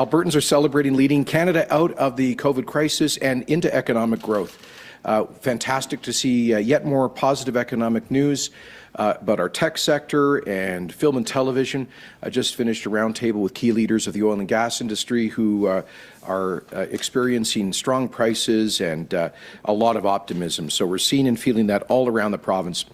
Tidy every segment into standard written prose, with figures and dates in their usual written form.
Albertans are celebrating leading Canada out of the COVID crisis and into economic growth. Fantastic to see yet more positive economic news about our tech sector and film and television. I just finished a roundtable with key leaders of the oil and gas industry who are experiencing strong prices and a lot of optimism. So we're seeing and feeling that all around the province.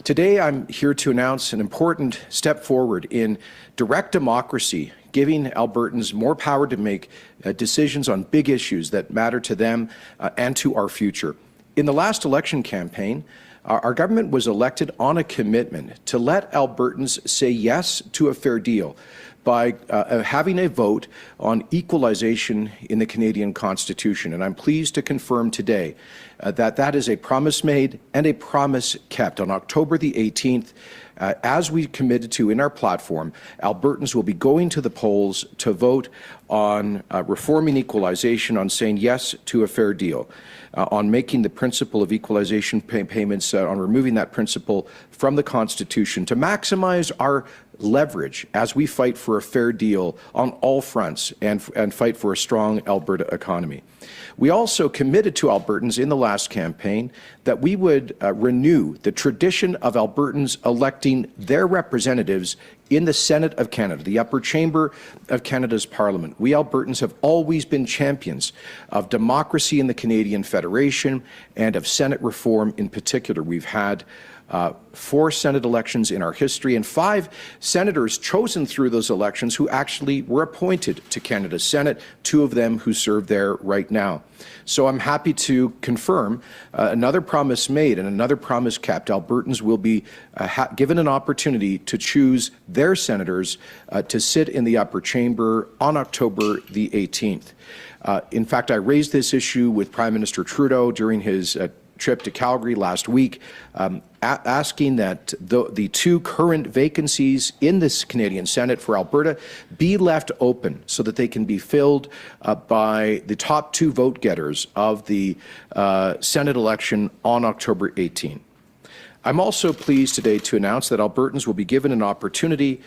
Today, I'm here to announce an important step forward in direct democracy, giving Albertans more power to make decisions on big issues that matter to them and to our future. In the last election campaign, our government was elected on a commitment to let Albertans say yes to a fair deal by having a vote on equalization in the Canadian Constitution. And I'm pleased to confirm today that that is a promise made and a promise kept. On October the 18th, as we committed to in our platform, Albertans will be going to the polls to vote on reforming equalization, on saying yes to a fair deal, on making the principle of equalization payments, on removing that principle from the Constitution to maximize our leverage as we fight for a fair deal on all fronts and fight for a strong Alberta economy. We also committed to Albertans in the last campaign that we would renew the tradition of Albertans electing their representatives in the Senate of Canada, the upper chamber of Canada's Parliament. We Albertans have always been champions of democracy in the Canadian Federation and of Senate reform in particular. We've had 4 Senate elections in our history and 5 senators chosen through those elections who actually were appointed to Canada's Senate, 2 of them who serve there right now. So I'm happy to confirm another promise made and another promise kept. Albertans will be given an opportunity to choose their senators to sit in the upper chamber on October the 18th. In fact, I raised this issue with Prime Minister Trudeau during his trip to Calgary last week, asking that the 2 current vacancies in this Canadian Senate for Alberta be left open so that they can be filled by the top 2 vote getters of the Senate election on October 18. I'm also pleased today to announce that Albertans will be given an opportunity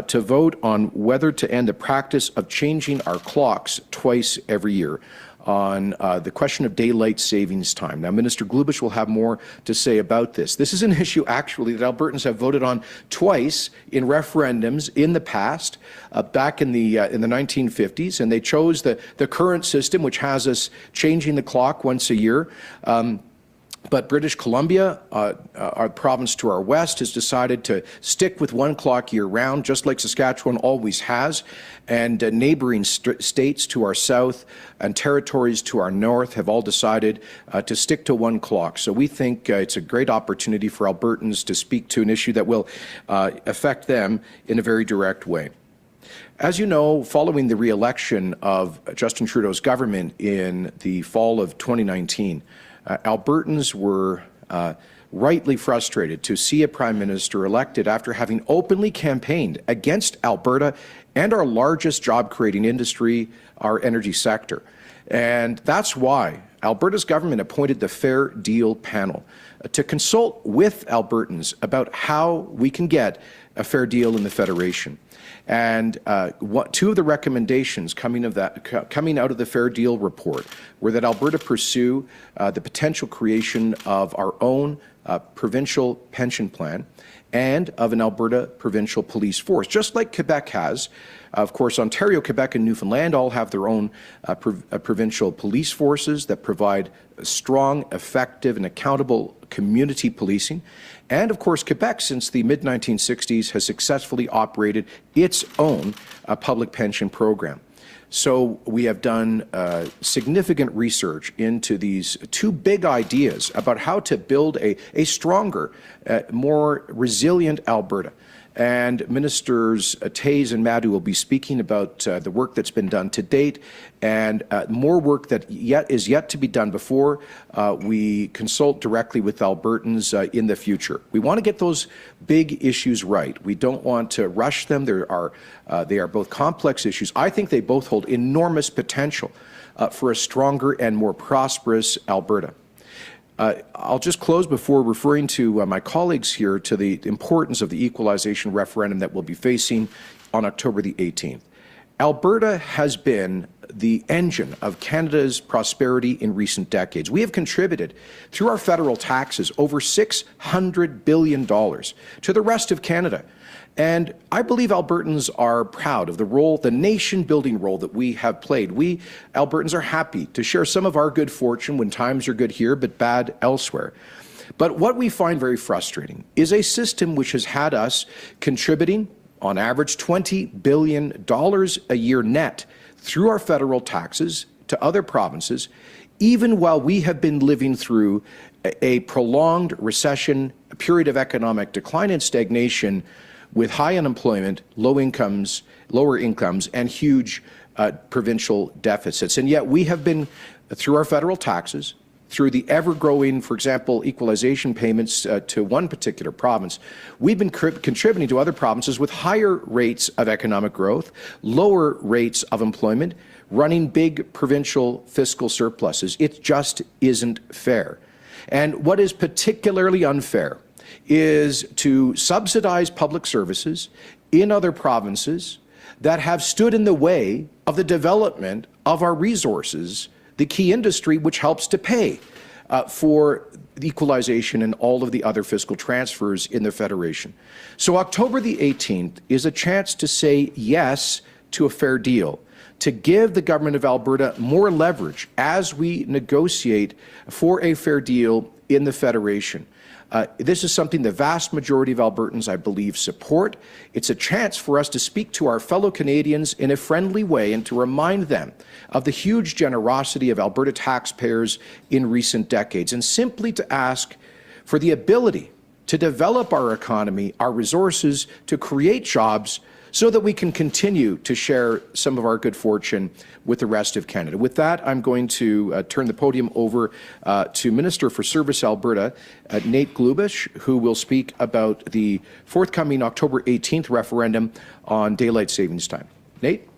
to vote on whether to end the practice of changing our clocks twice every year on the question of daylight savings time. Now, Minister Glubish will have more to say about this. This is an issue, actually, that Albertans have voted on twice in referendums in the past, back in the 1950s, and they chose the current system, which has us changing the clock once a year. But British Columbia, our province to our west, has decided to stick with 1 clock year-round, just like Saskatchewan always has, and neighbouring states to our south and territories to our north have all decided to stick to 1 clock. So we think it's a great opportunity for Albertans to speak to an issue that will affect them in a very direct way. As you know, following the re-election of Justin Trudeau's government in the fall of 2019, Albertans were rightly frustrated to see a Prime Minister elected after having openly campaigned against Alberta and our largest job-creating industry, our energy sector. And that's why Alberta's government appointed the Fair Deal Panel to consult with Albertans about how we can get a fair deal in the Federation. And 2 of the recommendations coming out of the Fair Deal report were that Alberta pursue the potential creation of our own provincial pension plan and of an Alberta provincial police force, just like Quebec has. Of course, Ontario, Quebec, and Newfoundland all have their own provincial police forces that provide strong, effective, and accountable community policing. And of course, Quebec, since the mid-1960s, has successfully operated its own public pension program. So we have done significant research into these 2 big ideas about how to build a stronger, more resilient Alberta. And Ministers Toews and Madhu will be speaking about the work that's been done to date and more work that is yet to be done before we consult directly with Albertans in the future. We want to get those big issues right. We don't want to rush them. They are both complex issues. I think they both hold enormous potential for a stronger and more prosperous Alberta. I'll just close before referring to my colleagues here to the importance of the equalization referendum that we'll be facing on October the 18th. Alberta has been the engine of Canada's prosperity in recent decades. We have contributed, through our federal taxes, over $600 billion to the rest of Canada. And I believe Albertans are proud of the role, the nation-building role that we have played. We, Albertans, are happy to share some of our good fortune when times are good here but bad elsewhere. But what we find very frustrating is a system which has had us contributing, on average, $20 billion a year net through our federal taxes to other provinces, even while we have been living through a prolonged recession, a period of economic decline and stagnation with high unemployment, lower incomes, and huge provincial deficits. And yet we have been, through our federal taxes, through the ever-growing, for example, equalization payments to one particular province, we've been contributing to other provinces with higher rates of economic growth, lower rates of employment, running big provincial fiscal surpluses. It just isn't fair. And what is particularly unfair is to subsidize public services in other provinces that have stood in the way of the development of our resources, the key industry which helps to pay for the equalization and all of the other fiscal transfers in the Federation. So October the 18th is a chance to say yes to a fair deal, to give the Government of Alberta more leverage as we negotiate for a fair deal in the Federation. This is something the vast majority of Albertans, I believe, support. It's a chance for us to speak to our fellow Canadians in a friendly way and to remind them of the huge generosity of Alberta taxpayers in recent decades, and simply to ask for the ability to develop our economy, our resources, to create jobs, so that we can continue to share some of our good fortune with the rest of Canada. With that, I'm going to turn the podium over to Minister for Service Alberta, Nate Glubish, who will speak about the forthcoming October 18th referendum on daylight savings time. Nate?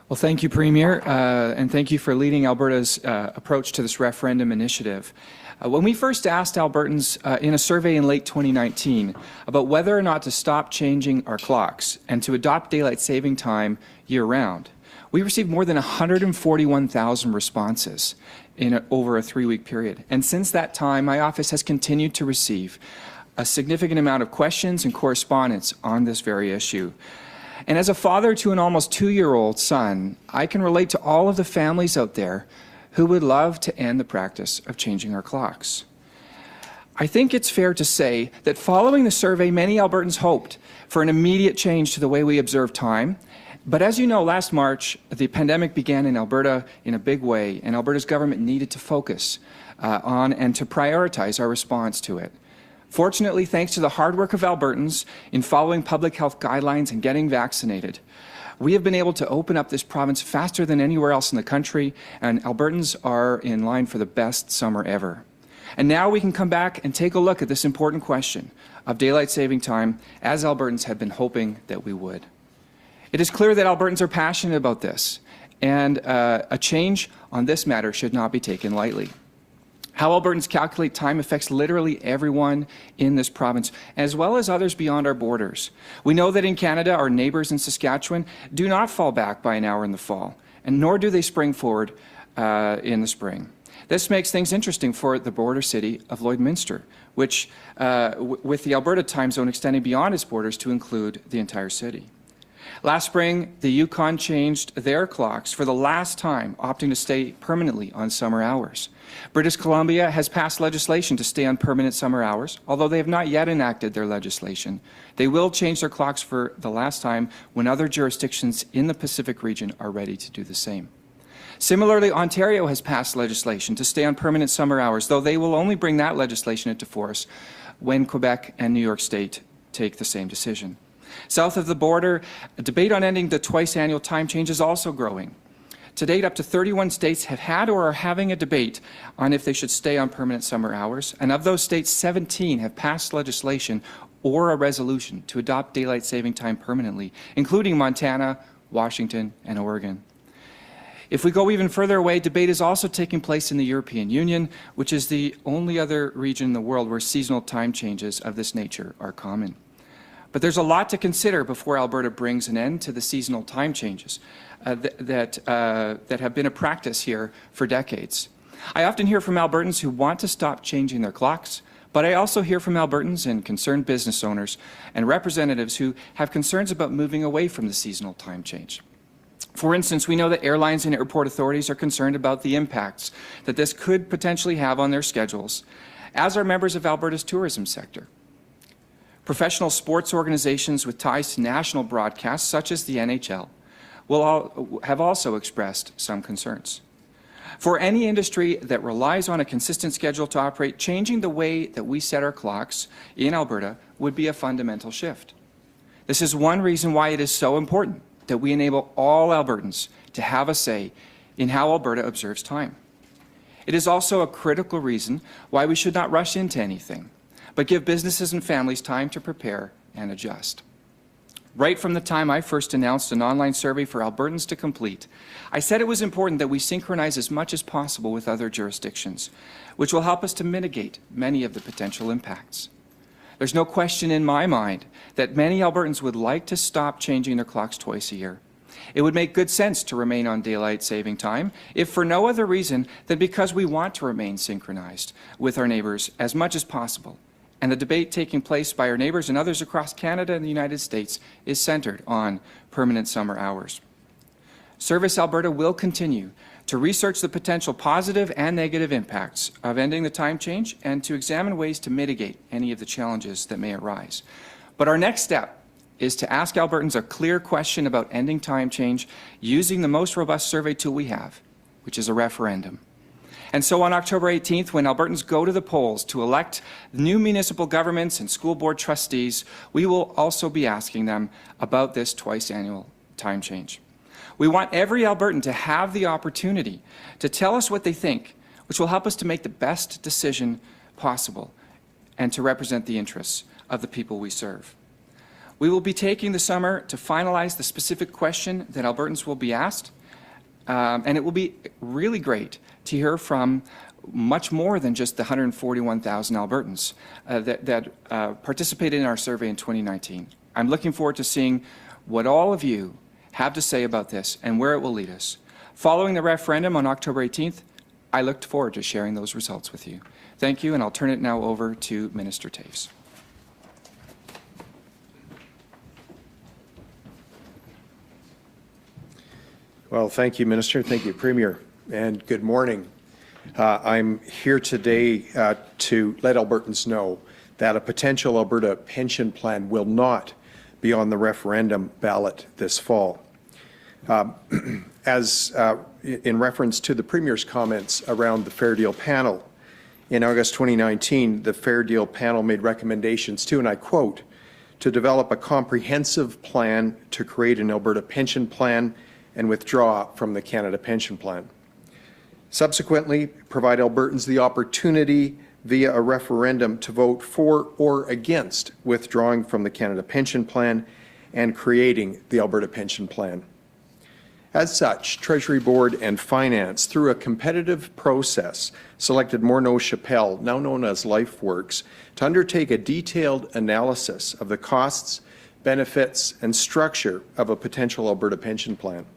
Well, thank you, Premier, and thank you for leading Alberta's approach to this referendum initiative. When we first asked Albertans in a survey in late 2019 about whether or not to stop changing our clocks and to adopt daylight saving time year-round, we received more than 141,000 responses in over a 3-week period. And since that time, my office has continued to receive a significant amount of questions and correspondence on this very issue. And as a father to an almost 2-year-old son, I can relate to all of the families out there who would love to end the practice of changing our clocks. I think it's fair to say that following the survey, many Albertans hoped for an immediate change to the way we observe time. But as you know, last March, the pandemic began in Alberta in a big way, and Alberta's government needed to focus on and to prioritize our response to it. Fortunately, thanks to the hard work of Albertans in following public health guidelines and getting vaccinated, we have been able to open up this province faster than anywhere else in the country, and Albertans are in line for the best summer ever. And now we can come back and take a look at this important question of daylight saving time, as Albertans had been hoping that we would. It is clear that Albertans are passionate about this, and a change on this matter should not be taken lightly. How Albertans calculate time affects literally everyone in this province, as well as others beyond our borders. We know that in Canada, our neighbours in Saskatchewan do not fall back by an hour in the fall, and nor do they spring forward in the spring. This makes things interesting for the border city of Lloydminster, which, with the Alberta time zone extending beyond its borders to include the entire city. Last spring, the Yukon changed their clocks for the last time, opting to stay permanently on summer hours. British Columbia has passed legislation to stay on permanent summer hours, although they have not yet enacted their legislation. They will change their clocks for the last time when other jurisdictions in the Pacific region are ready to do the same. Similarly, Ontario has passed legislation to stay on permanent summer hours, though they will only bring that legislation into force when Quebec and New York State take the same decision. South of the border, a debate on ending the twice-annual time change is also growing. To date, up to 31 states have had or are having a debate on if they should stay on permanent summer hours, and of those states, 17 have passed legislation or a resolution to adopt daylight saving time permanently, including Montana, Washington, and Oregon. If we go even further away, debate is also taking place in the European Union, which is the only other region in the world where seasonal time changes of this nature are common. But there's a lot to consider before Alberta brings an end to the seasonal time changes that have been a practice here for decades. I often hear from Albertans who want to stop changing their clocks, but I also hear from Albertans and concerned business owners and representatives who have concerns about moving away from the seasonal time change. For instance, we know that airlines and airport authorities are concerned about the impacts that this could potentially have on their schedules, as are members of Alberta's tourism sector. Professional sports organizations with ties to national broadcasts, such as the NHL, have also expressed some concerns. For any industry that relies on a consistent schedule to operate, changing the way that we set our clocks in Alberta would be a fundamental shift. This is one reason why it is so important that we enable all Albertans to have a say in how Alberta observes time. It is also a critical reason why we should not rush into anything, but give businesses and families time to prepare and adjust. Right from the time I first announced an online survey for Albertans to complete, I said it was important that we synchronize as much as possible with other jurisdictions, which will help us to mitigate many of the potential impacts. There's no question in my mind that many Albertans would like to stop changing their clocks twice a year. It would make good sense to remain on daylight saving time, if for no other reason than because we want to remain synchronized with our neighbours as much as possible. And the debate taking place by our neighbours and others across Canada and the United States is centred on permanent summer hours. Service Alberta will continue to research the potential positive and negative impacts of ending the time change and to examine ways to mitigate any of the challenges that may arise. But our next step is to ask Albertans a clear question about ending time change using the most robust survey tool we have, which is a referendum. And so on October 18th, when Albertans go to the polls to elect new municipal governments and school board trustees, we will also be asking them about this twice-annual time change. We want every Albertan to have the opportunity to tell us what they think, which will help us to make the best decision possible and to represent the interests of the people we serve. We will be taking the summer to finalize the specific question that Albertans will be asked, and it will be really great to hear from much more than just the 141,000 Albertans that participated in our survey in 2019. I'm looking forward to seeing what all of you have to say about this and where it will lead us. Following the referendum on October 18th, I look forward to sharing those results with you. Thank you, and I'll turn it now over to Minister Toews. Well, thank you, Minister. Thank you, Premier. And good morning. I'm here today to let Albertans know that a potential Alberta pension plan will not be on the referendum ballot this fall. As in reference to the Premier's comments around the Fair Deal panel, in August 2019, the Fair Deal panel made recommendations to, and I quote, to develop a comprehensive plan to create an Alberta pension plan and withdraw from the Canada Pension Plan. Subsequently, provide Albertans the opportunity via a referendum to vote for or against withdrawing from the Canada Pension Plan and creating the Alberta Pension Plan. As such, Treasury Board and Finance, through a competitive process, selected Morneau Sheppell, now known as LifeWorks, to undertake a detailed analysis of the costs, benefits, and structure of a potential Alberta pension plan.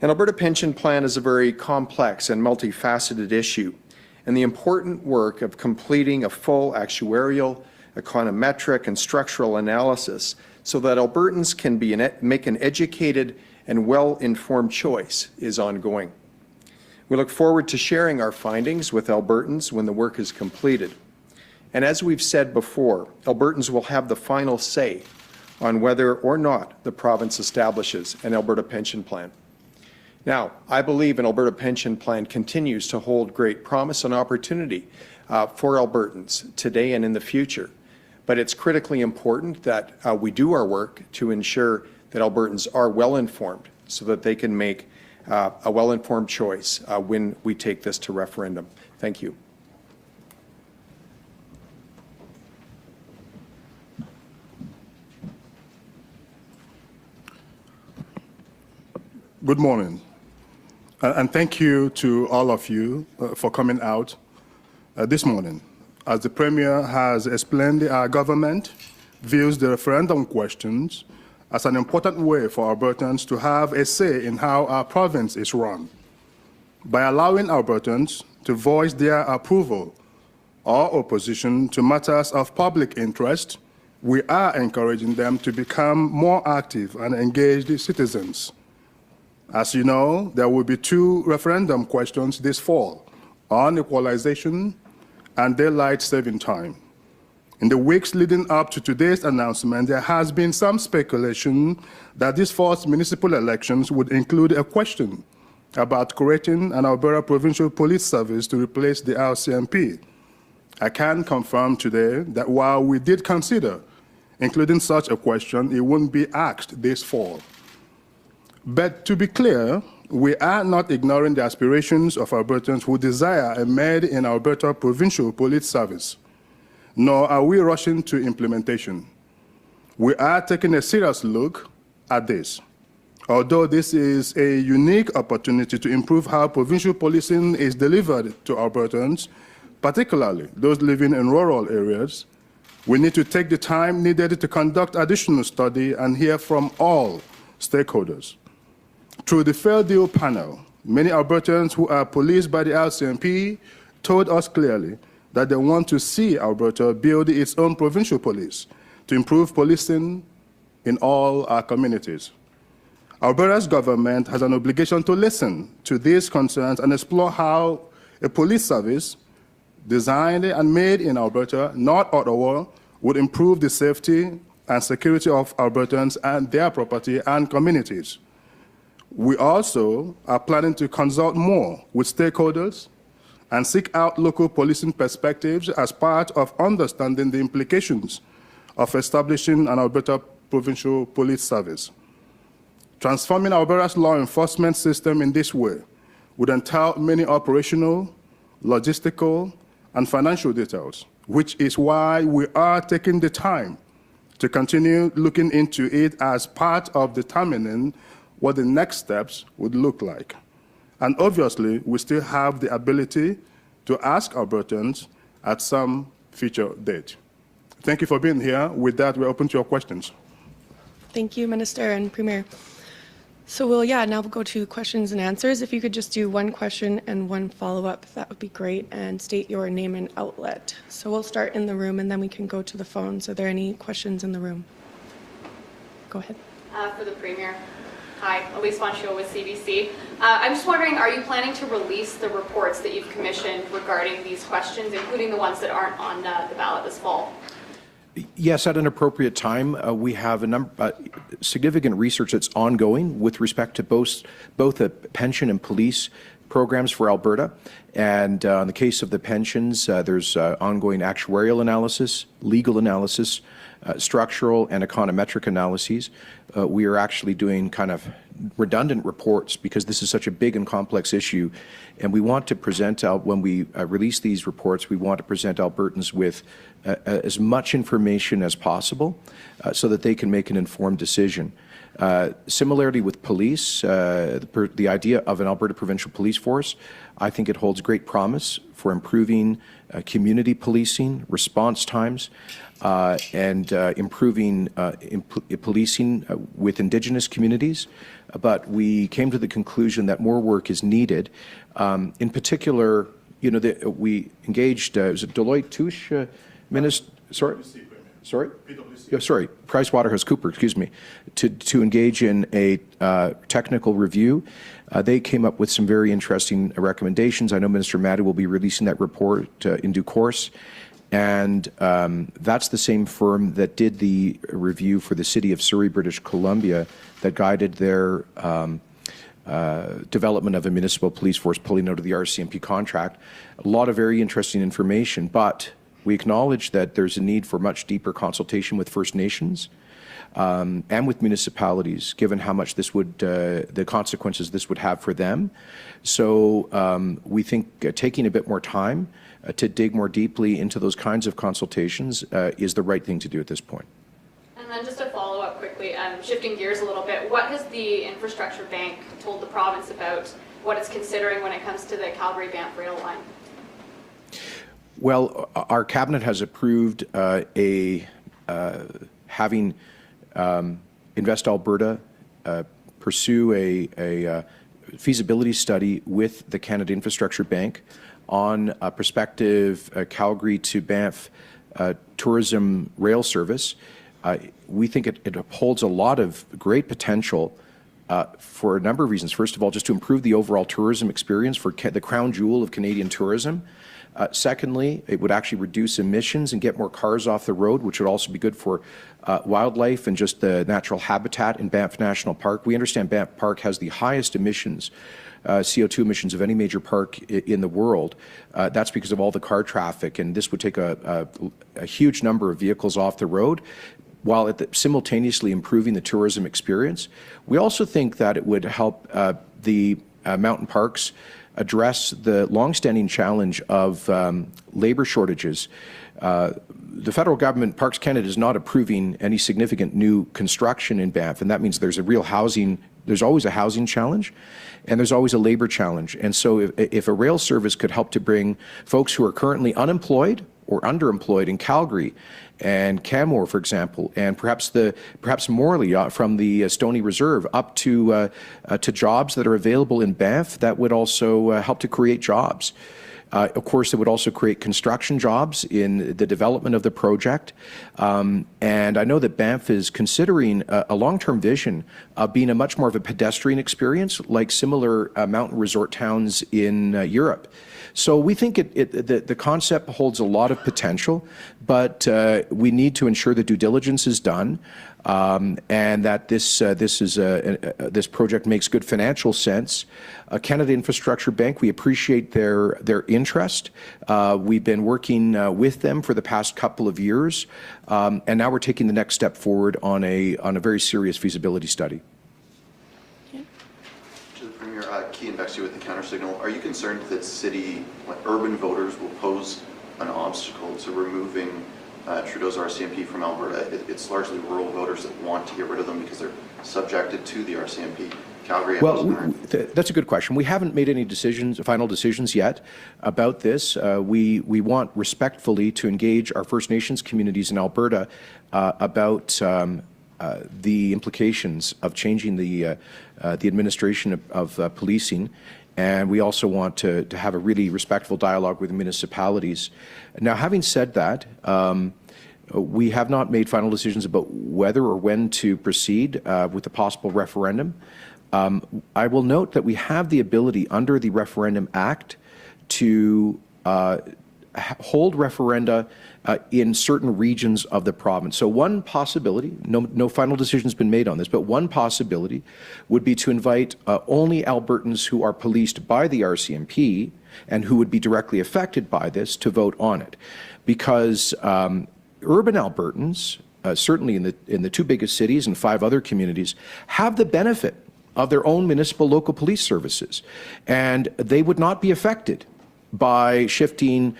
An Alberta pension plan is a very complex and multifaceted issue, and the important work of completing a full actuarial, econometric, and structural analysis so that Albertans can make an educated and well-informed choice is ongoing. We look forward to sharing our findings with Albertans when the work is completed. And as we've said before, Albertans will have the final say on whether or not the province establishes an Alberta pension plan. Now, I believe an Alberta pension plan continues to hold great promise and opportunity for Albertans today and in the future. But it's critically important that we do our work to ensure that Albertans are well informed so that they can make a well-informed choice when we take this to referendum. Thank you. Good morning. And thank you to all of you for coming out this morning. As the Premier has explained, our government views the referendum questions as an important way for Albertans to have a say in how our province is run. By allowing Albertans to voice their approval or opposition to matters of public interest, we are encouraging them to become more active and engaged citizens. As you know, there will be 2 referendum questions this fall on equalization and daylight saving time. In the weeks leading up to today's announcement, there has been some speculation that this fall's municipal elections would include a question about creating an Alberta Provincial Police Service to replace the RCMP. I can confirm today that while we did consider including such a question, it won't be asked this fall. But to be clear, we are not ignoring the aspirations of Albertans who desire a made-in-Alberta Provincial Police Service, nor are we rushing to implementation. We are taking a serious look at this. Although this is a unique opportunity to improve how provincial policing is delivered to Albertans, particularly those living in rural areas, we need to take the time needed to conduct additional study and hear from all stakeholders. Through the Fair Deal panel, many Albertans who are policed by the RCMP told us clearly that they want to see Alberta build its own provincial police to improve policing in all our communities. Alberta's government has an obligation to listen to these concerns and explore how a police service designed and made in Alberta, not Ottawa, would improve the safety and security of Albertans and their property and communities. We also are planning to consult more with stakeholders and seek out local policing perspectives as part of understanding the implications of establishing an Alberta Provincial Police Service. Transforming Alberta's law enforcement system in this way would entail many operational, logistical, and financial details, which is why we are taking the time to continue looking into it as part of determining what the next steps would look like. And obviously, we still have the ability to ask Albertans at some future date. Thank you for being here. With that, we're open to your questions. Thank you, Minister and Premier. So now we'll go to questions and answers. If you could just do 1 question and 1 follow-up, that would be great, and state your name and outlet. So we'll start in the room, and then we can go to the phones. Are there any questions in the room? Go ahead. For the Premier. Hi, Elise Fonchio with CBC. I'm just wondering, are you planning to release the reports that you've commissioned regarding these questions, including the ones that aren't on the ballot this fall? Yes, at an appropriate time. We have significant research that's ongoing with respect to both the pension and police programs for Alberta. And in the case of the pensions, there's ongoing actuarial analysis, legal analysis, structural and econometric analyses. We are actually doing kind of redundant reports because this is such a big and complex issue. And we want to present out, when we release these reports, we want to present Albertans with as much information as possible so that they can make an informed decision. Similarly with police, the idea of an Alberta Provincial Police Force, I think it holds great promise for improving community policing, response times, and improving policing with Indigenous communities. But we came to the conclusion that more work is needed. In particular, we engaged, was it Deloitte Touche, Minister? Sorry? Yeah, sorry, PricewaterhouseCoopers, excuse me, to engage in a technical review. They came up with some very interesting recommendations. I know Minister Maddy will be releasing that report in due course. And that's the same firm that did the review for the City of Surrey, British Columbia, that guided their development of a municipal police force pulling out of the RCMP contract. A lot of very interesting information, but we acknowledge that there's a need for much deeper consultation with First Nations and with municipalities, given how much this would, the consequences this would have for them. So we think taking a bit more time to dig more deeply into those kinds of consultations is the right thing to do at this point. And then just a follow-up quickly, shifting gears a little bit, what has the Infrastructure Bank told the province about what it's considering when it comes to the Calgary-Banff rail line? Well, our cabinet has approved having Invest Alberta pursue a feasibility study with the Canada Infrastructure Bank on a prospective Calgary to Banff tourism rail service. We think it holds a lot of great potential for a number of reasons. First of all, just to improve the overall tourism experience for the crown jewel of Canadian tourism. Secondly, it would actually reduce emissions and get more cars off the road, which would also be good for wildlife and just the natural habitat in Banff National Park. We understand Banff Park has the highest emissions, CO2 emissions of any major park in the world. That's because of all the car traffic, and this would take a huge number of vehicles off the road, while simultaneously improving the tourism experience. We also think that it would help the mountain parks address the longstanding challenge of labour shortages. The federal government, Parks Canada, is not approving any significant new construction in Banff, and that means there's always a housing challenge, and there's always a labour challenge. And so if a rail service could help to bring folks who are currently unemployed or underemployed in Calgary and Canmore, for example, and perhaps Morley from the Stoney Reserve up to jobs that are available in Banff, that would also help to create jobs. Of course, it would also create construction jobs in the development of the project. And I know that Banff is considering a long-term vision of being a much more of a pedestrian experience, like similar mountain resort towns in Europe. So we think the concept holds a lot of potential, but we need to ensure that due diligence is done, and that this project makes good financial sense. Canada Infrastructure Bank, we appreciate their interest. We've been working with them for the past couple of years, and now we're taking the next step forward on a very serious feasibility study. Kean Bexley with the Counter Signal. Are you concerned that urban voters will pose an obstacle to removing Trudeau's RCMP from Alberta? It's largely rural voters that want to get rid of them because they're subjected to the RCMP. Calgary. Well, that's a good question. We haven't made any final decisions yet about this. We want respectfully to engage our First Nations communities in Alberta about the implications of changing the administration of policing, and we also want to have a really respectful dialogue with the municipalities. Now, having said that, we have not made final decisions about whether or when to proceed with the possible referendum. I will note that we have the ability under the Referendum Act to hold referenda in certain regions of the province. So one possibility, no final decision has been made on this, but one possibility would be to invite only Albertans who are policed by the RCMP and who would be directly affected by this to vote on it. Because urban Albertans, certainly in the two biggest cities and 5 other communities, have the benefit of their own municipal local police services, and they would not be affected by shifting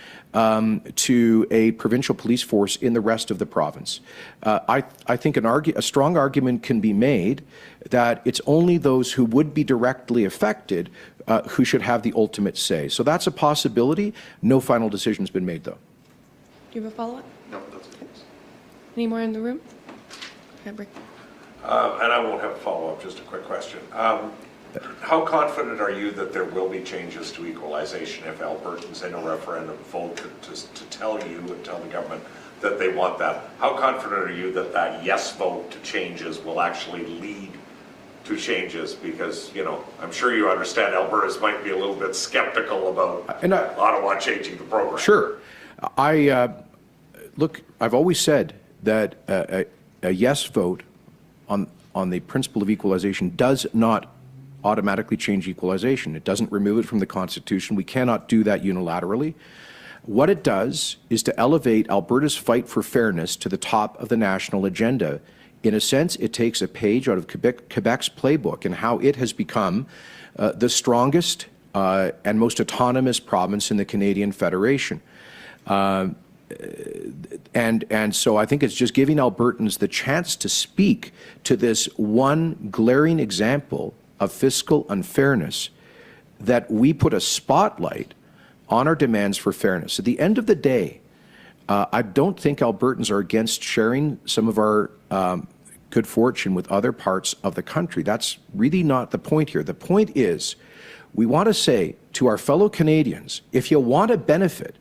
to a provincial police force in the rest of the province. I think a strong argument can be made that it's only those who would be directly affected who should have the ultimate say. So that's a possibility. No final decision's been made, though. Do you have a follow-up? No, that's it. Any more in the room? Okay, and I won't have a follow-up, just a quick question. How confident are you that there will be changes to equalization if Albertans in a referendum vote to tell you and tell the government that they want that? How confident are you that that yes vote to changes will actually lead to changes? Because, you know, I'm sure you understand Albertans might be a little bit skeptical about Ottawa changing the program. Sure. Look, I've always said that a yes vote on the principle of equalization does not automatically change equalization. It doesn't remove it from the Constitution. We cannot do that unilaterally. What it does is to elevate Alberta's fight for fairness to the top of the national agenda. In a sense, it takes a page out of Quebec's playbook and how it has become the strongest and most autonomous province in the Canadian Federation. And so I think it's just giving Albertans the chance to speak to this one glaring example of fiscal unfairness that we put a spotlight on our demands for fairness. At the end of the day, I don't think Albertans are against sharing some of our good fortune with other parts of the country. That's really not the point here. The point is, we want to say to our fellow Canadians, if you want to benefit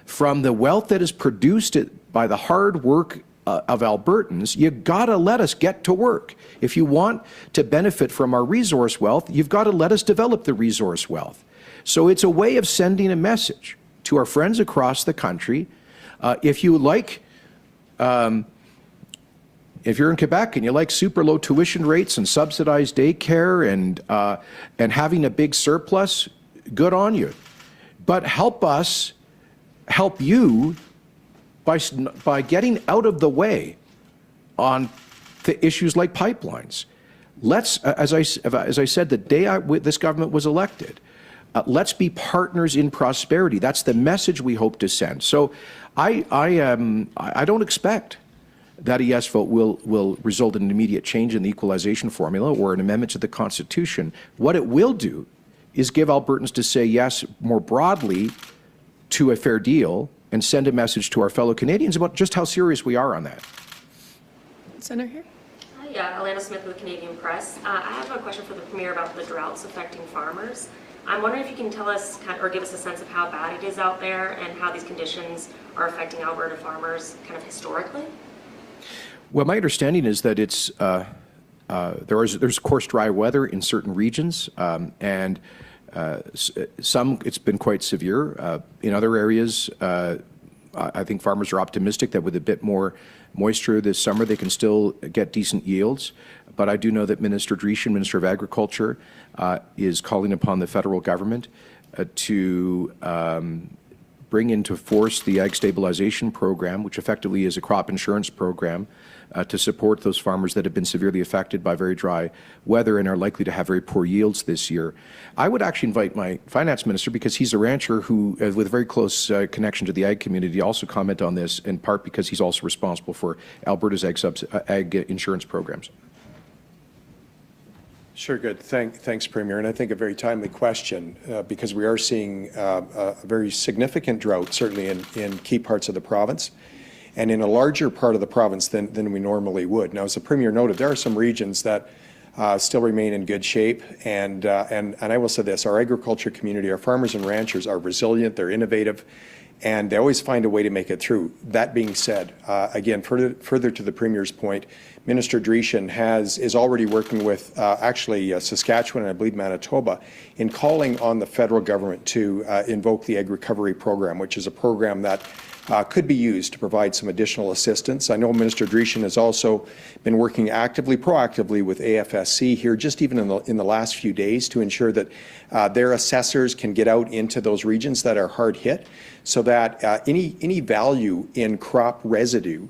from the wealth that is produced by the hard work of Albertans, you got to let us get to work. If you want to benefit from our resource wealth, you've got to let us develop the resource wealth. So it's a way of sending a message to our friends across the country. If you like, if you're in Quebec and you like super low tuition rates and subsidized daycare and having a big surplus, good on you. But help us help you by getting out of the way on the issues like pipelines. Let's, as I said, the day this government was elected, let's be partners in prosperity. That's the message we hope to send. So I don't expect that a yes vote will result in an immediate change in the equalization formula or an amendment to the Constitution. What it will do is give Albertans to say yes more broadly to a fair deal and send a message to our fellow Canadians about just how serious we are on that. Senator here. Yeah, Alana Smith with the Canadian Press. I have a question for the Premier about the droughts affecting farmers. I'm wondering if you can tell us or give us a sense of how bad it is out there and how these conditions are affecting Alberta farmers kind of historically. Well, my understanding is that it's there's of course dry weather in certain regions, and some it's been quite severe. In other areas, I think farmers are optimistic that with a bit more moisture this summer, they can still get decent yields. But I do know that Minister Dreeshen, Minister of Agriculture, is calling upon the federal government to bring into force the Ag Stabilization Program, which effectively is a crop insurance program, to support those farmers that have been severely affected by very dry weather and are likely to have very poor yields this year. I would actually invite my finance minister, because he's a rancher who, with a very close connection to the ag community, also comment on this, in part because he's also responsible for Alberta's ag insurance programs. Sure, good. Thanks, Premier. And I think a very timely question, because we are seeing a very significant drought, certainly in key parts of the province, and in a larger part of the province than we normally would. Now, as the Premier noted, there are some regions that still remain in good shape, and I will say this, our agriculture community, our farmers and ranchers are resilient, they're innovative, and they always find a way to make it through. That being said, again, further to the Premier's point, Minister Dreeshen is already working with actually Saskatchewan and I believe Manitoba in calling on the federal government to invoke the Ag Recovery Program, which is a program that could be used to provide some additional assistance. I know Minister Dreeshen has also been working proactively with AFSC here, just even in the last few days, to ensure that their assessors can get out into those regions that are hard hit, so that any value in crop residue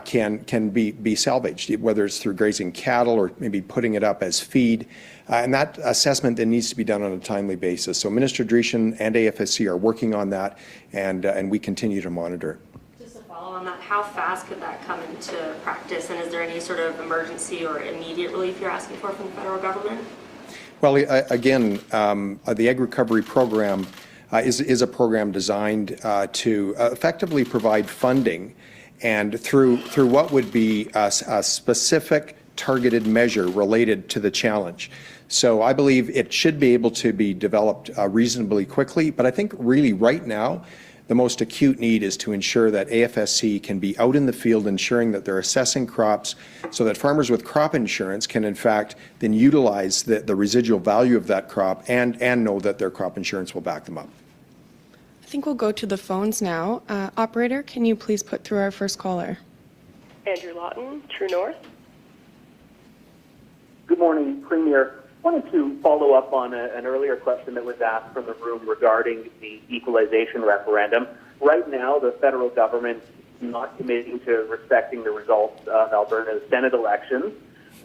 can be salvaged, whether it's through grazing cattle or maybe putting it up as feed. And that assessment then needs to be done on a timely basis. So Minister Dreeshen and AFSC are working on that, and we continue to monitor it. Just to follow on that, how fast could that come into practice? And is there any sort of emergency or immediate relief you're asking for from the federal government? Well, again, the Ag Recovery Program is a program designed to effectively provide funding, and through what would be a specific targeted measure related to the challenge. So I believe it should be able to be developed reasonably quickly, but I think really right now the most acute need is to ensure that AFSC can be out in the field ensuring that they're assessing crops so that farmers with crop insurance can in fact then utilize the residual value of that crop and know that their crop insurance will back them up. I think we'll go to the phones now. Operator, can you please put through our first caller? Andrew Lawton, True North. Good morning, Premier. I wanted to follow up on an earlier question that was asked from the room regarding the equalization referendum. Right now, the federal government is not committing to respecting the results of Alberta's Senate elections.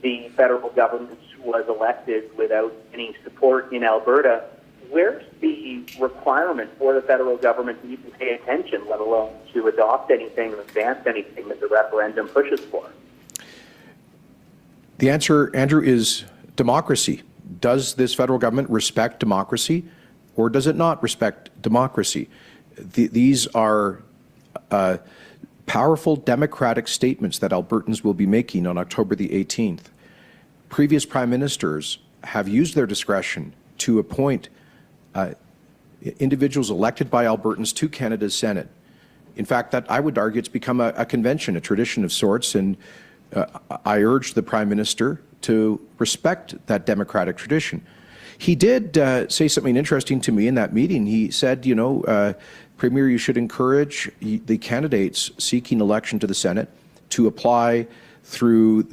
The federal government was elected without any support in Alberta. Where's the requirement for the federal government to even pay attention, let alone to adopt anything or advance anything that the referendum pushes for? The answer, Andrew, is democracy. does this federal government respect democracy, or does it not respect democracy? These are powerful democratic statements that Albertans will be making on October the 18th. Previous prime ministers have used their discretion to appoint individuals elected by Albertans to Canada's Senate. In fact, that I would argue it's become a convention, a tradition of sorts, and I urge the Prime Minister to respect that democratic tradition. He did say something interesting to me in that meeting. He said, you know, Premier, you should encourage the candidates seeking election to the Senate to apply for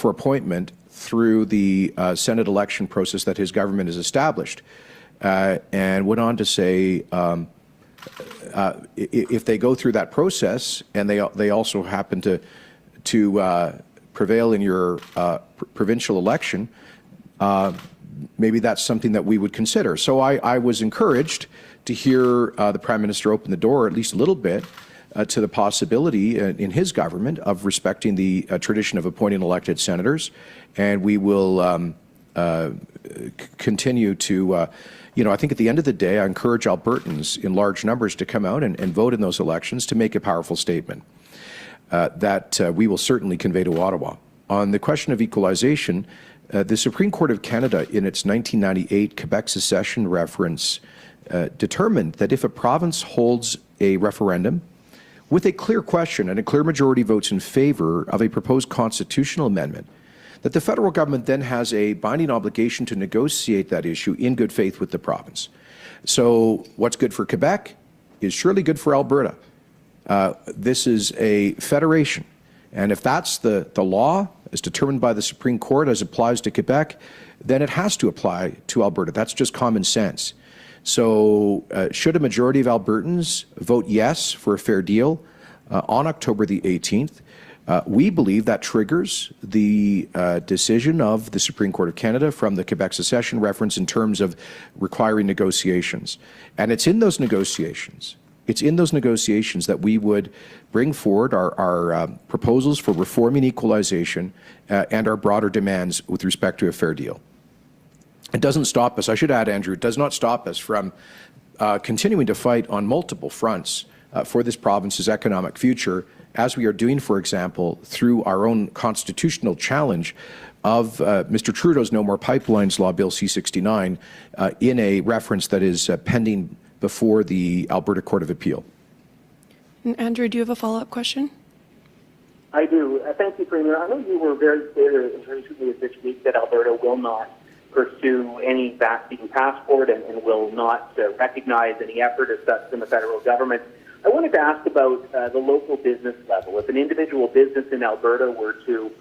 appointment through the Senate election process that his government has established, and went on to say, if they go through that process and they also happen to prevail in your provincial election, maybe that's something that we would consider. So I was encouraged to hear the Prime Minister open the door at least a little bit to the possibility in his government of respecting the tradition of appointing elected senators, and we will continue to, you know, I think at the end of the day, I encourage Albertans in large numbers to come out and vote in those elections to make a powerful statement that we will certainly convey to Ottawa. On the question of equalization, the Supreme Court of Canada, in its 1998 Quebec secession reference, determined that if a province holds a referendum with a clear question and a clear majority votes in favour of a proposed constitutional amendment, that the federal government then has a binding obligation to negotiate that issue in good faith with the province. So what's good for Quebec is surely good for Alberta. This is a federation, and if that's the law as determined by the Supreme Court as applies to Quebec, then it has to apply to Alberta. That's just common sense. So should a majority of Albertans vote yes for a fair deal on October the 18th, we believe that triggers the decision of the Supreme Court of Canada from the Quebec secession reference in terms of requiring negotiations. And it's in those negotiations that we would bring forward our proposals for reforming equalization and our broader demands with respect to a fair deal. It doesn't stop us, I should add, Andrew, it does not stop us from continuing to fight on multiple fronts for this province's economic future, as we are doing, for example, through our own constitutional challenge of Mr. Trudeau's No More Pipelines Law, Bill C-69, in a reference that is pending before the Alberta Court of Appeal. And Andrew, do you have a follow-up question? I do. Thank you, Premier. I know you were very clear as recently as this week that Alberta will not pursue any vaccine passport and will not recognize any effort as such from the federal government. I wanted to ask about the local business level. If an individual business in Alberta were to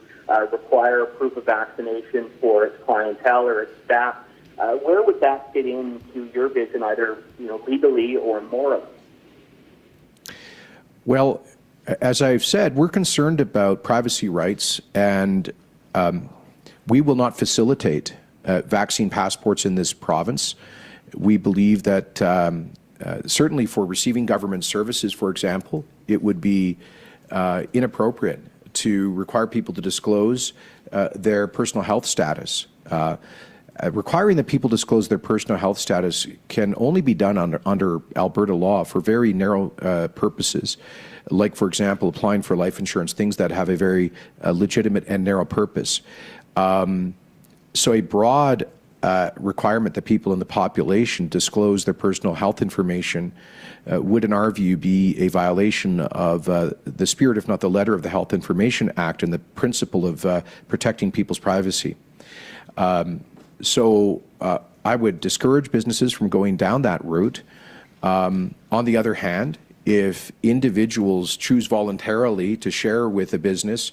require proof of vaccination for its clientele or its staff, where would that fit into your vision, either legally or morally? Well, as I've said, we're concerned about privacy rights, and we will not facilitate vaccine passports in this province. We believe that certainly for receiving government services, for example, it would be inappropriate to require people to disclose their personal health status. Requiring that people disclose their personal health status can only be done under Alberta law for very narrow purposes, like, for example, applying for life insurance, things that have a very legitimate and narrow purpose. So a broad requirement that people in the population disclose their personal health information would, in our view, be a violation of the spirit, if not the letter, of the Health Information Act and the principle of protecting people's privacy. So I would discourage businesses from going down that route. On the other hand, if individuals choose voluntarily to share with a business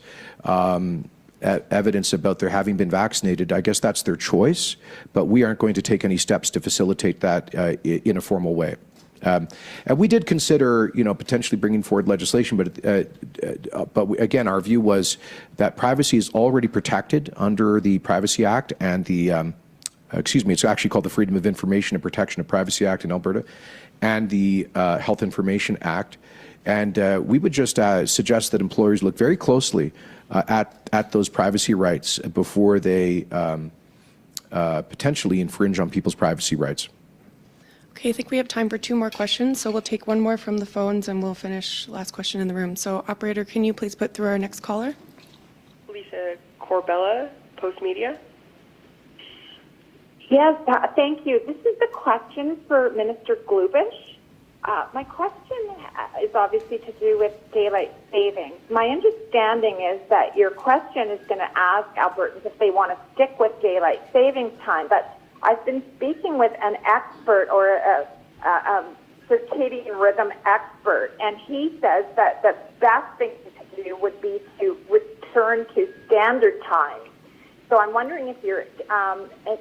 evidence about their having been vaccinated, I guess that's their choice, but we aren't going to take any steps to facilitate that in a formal way. And we did consider, potentially bringing forward legislation, but again, our view was that privacy is already protected under the Privacy Act and the, it's actually called the Freedom of Information and Protection of Privacy Act in Alberta, and the Health Information Act. And we would just suggest that employers look very closely at those privacy rights before they potentially infringe on people's privacy rights. Okay, I think we have time for 2 more questions, so we'll take one more from the phones and we'll finish last question in the room. So operator, can you please put through our next caller? Lisa Corbella, Post Media. Yes, thank you. This is a question for Minister Glubish. My question is obviously to do with daylight savings. My understanding is that your question is going to ask Albertans if they want to stick with daylight savings time, but I've been speaking with an expert or a circadian rhythm expert, and he says that the best thing to do would be to return to standard time. So I'm wondering if you're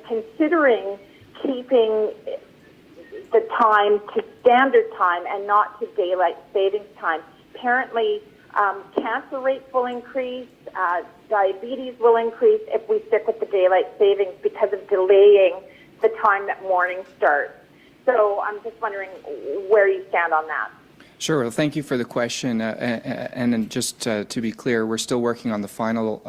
considering keeping the time to standard time and not to daylight savings time. Apparently, cancer rates will increase, diabetes will increase if we stick with the daylight savings because of delaying the time that morning starts. So I'm just wondering where you stand on that. Sure. Well, thank you for the question. And just to be clear, we're still working on the final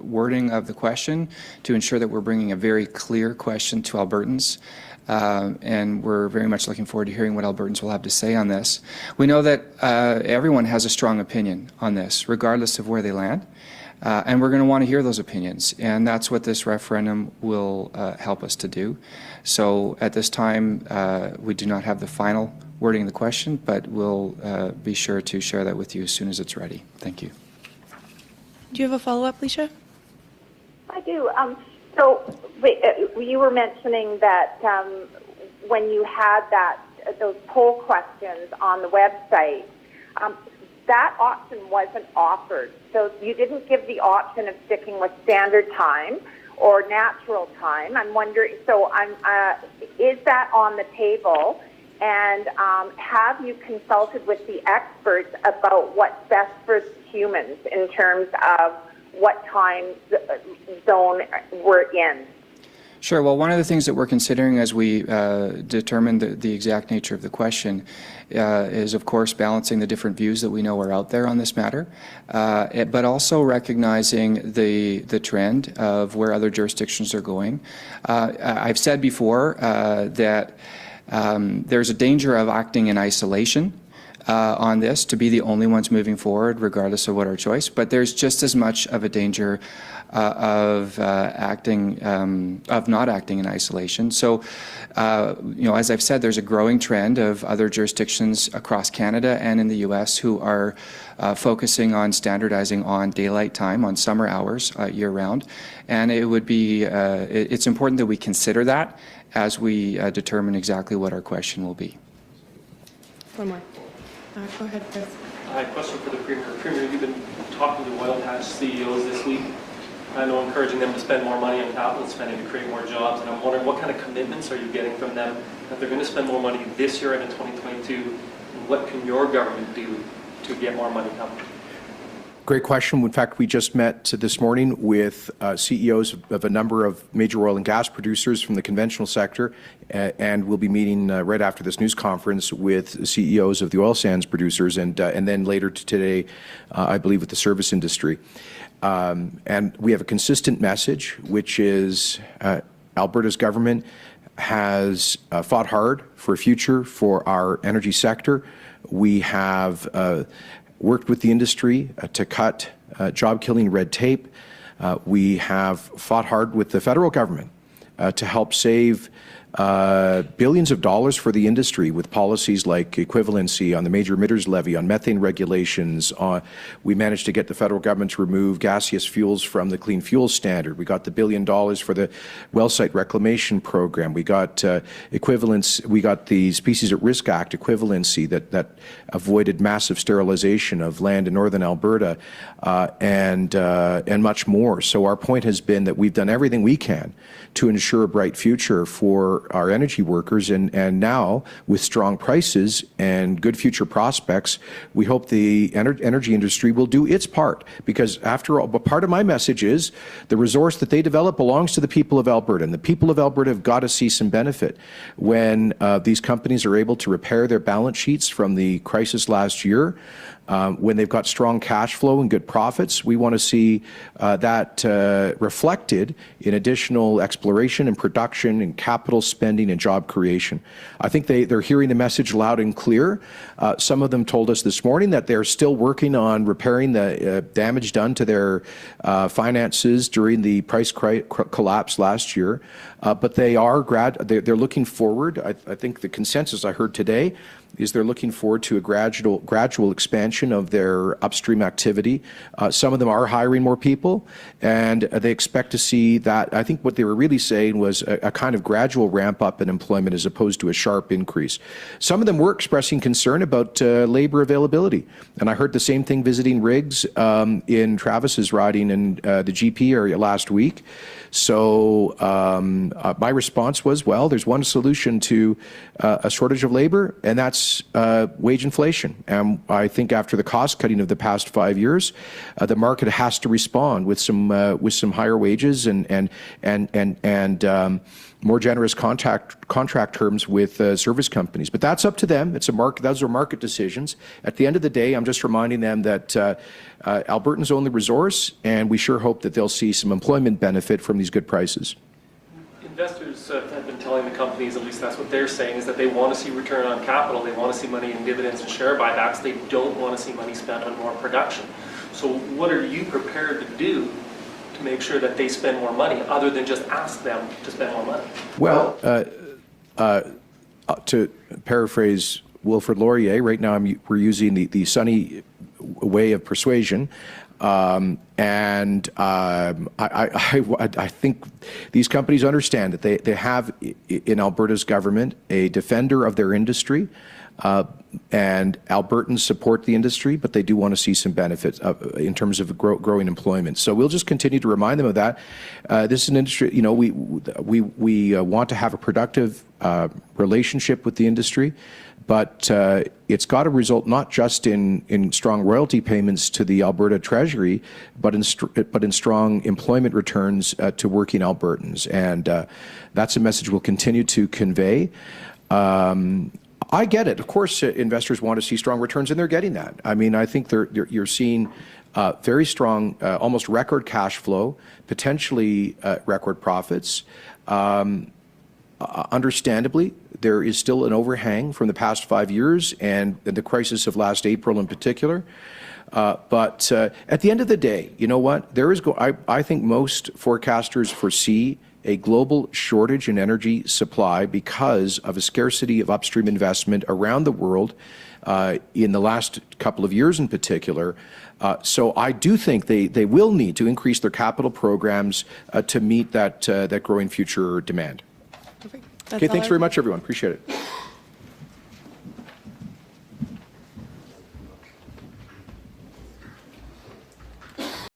wording of the question to ensure that we're bringing a very clear question to Albertans. And we're very much looking forward to hearing what Albertans will have to say on this. We know that everyone has a strong opinion on this, regardless of where they land. And we're going to want to hear those opinions. And that's what this referendum will help us to do. So at this time, we do not have the final wording of the question, but we'll be sure to share that with you as soon as it's ready. Thank you. Do you have a follow-up, Leisha? I do. So you were mentioning that when you had those poll questions on the website, that option wasn't offered. So you didn't give the option of sticking with standard time or natural time. I'm wondering, so is that on the table? And have you consulted with the experts about what's best for humans in terms of what time zone we're in? Sure. Well, one of the things that we're considering as we determine the exact nature of the question is, of course, balancing the different views that we know are out there on this matter, but also recognizing the trend of where other jurisdictions are going. I've said before that there's a danger of acting in isolation on this, to be the only ones moving forward, regardless of what our choice. But there's just as much of a danger of not acting in isolation. So, as I've said, there's a growing trend of other jurisdictions across Canada and in the U.S. who are focusing on standardizing on daylight time, on summer hours year-round, and it would be it's important that we consider that as we determine exactly what our question will be. One more. Go ahead, Chris. Hi, question for the Premier. Premier, you've been talking to oil patch CEOs this week. I know encouraging them to spend more money on capital spending to create more jobs, and I'm wondering what kind of commitments are you getting from them that they're going to spend more money this year and in 2022, and what can your government do to get more money coming? Great question. In fact, we just met this morning with CEOs of a number of major oil and gas producers from the conventional sector, and we'll be meeting right after this news conference with CEOs of the oil sands producers, and then later today, I believe, with the service industry. And we have a consistent message, which is Alberta's government has fought hard for a future for our energy sector. We have worked with the industry to cut job-killing red tape. We have fought hard with the federal government to help save billions of dollars for the industry with policies like equivalency on the major emitters levy, on methane regulations. We managed to get the federal government to remove gaseous fuels from the Clean Fuels Standard. We got the $1 billion for the well site reclamation program. We got equivalence. We got the Species at Risk Act equivalency that avoided massive sterilization of land in northern Alberta, and much more. So our point has been that we've done everything we can to ensure a bright future for our energy workers, and now with strong prices and good future prospects, we hope the energy industry will do its part, because after all, part of my message is the resource that they develop belongs to the people of Alberta, and the people of Alberta have got to see some benefit when these companies are able to repair their balance sheets from the crisis last year, When they've got strong cash flow and good profits, we want to see that reflected in additional exploration and production and capital spending and job creation. I think they're hearing the message loud and clear. Some of them told us this morning that they're still working on repairing the damage done to their finances during the price collapse last year. But they're looking forward. I think the consensus I heard today is they're looking forward to a gradual expansion of their upstream activity. Some of them are hiring more people, and they expect to see that. I think what they were really saying was a kind of gradual ramp up in employment as opposed to a sharp increase. Some of them were expressing concern about labor availability, and I heard the same thing visiting rigs in Travis's riding in the GP area last week. So my response was, well, there's one solution to a shortage of labor, and that's wage inflation. And I think after the cost cutting of the past 5 years, the market has to respond with some higher wages and more generous contract terms with service companies. But that's up to them. It's a market. Those are market decisions. At the end of the day, I'm just reminding them that Albertans own the resource, and we sure hope that they'll see some employment benefit from these good prices. Investors have been telling the companies, at least that's what they're saying, is that they want to see return on capital. They want to see money in dividends and share buybacks. They don't want to see money spent on more production. So what are you prepared to do to make sure that they spend more money, other than just ask them to spend more money? Well, to paraphrase Wilfrid Laurier, right now we're using the sunny way of persuasion. I think these companies understand that they have in Alberta's government a defender of their industry, and Albertans support the industry, but they do want to see some benefits in terms of growing employment. So we'll just continue to remind them of that. This is an industry, you know, we want to have a productive relationship with the industry, but it's got to result not just in strong royalty payments to the Alberta Treasury, but in strong employment returns to working Albertans, and that's a message we'll continue to convey. I get it. Of course, investors want to see strong returns, and they're getting that. I mean, I think you're seeing very strong, almost record cash flow, potentially record profits. Understandably, there is still an overhang from the past 5 years and the crisis of last April in particular. But at the end of the day, you know what? I think most forecasters foresee a global shortage in energy supply because of a scarcity of upstream investment around the world in the last couple of years in particular. So I do think they will need to increase their capital programs to meet that growing future demand. Perfect. Okay, thanks very much, everyone. Appreciate it.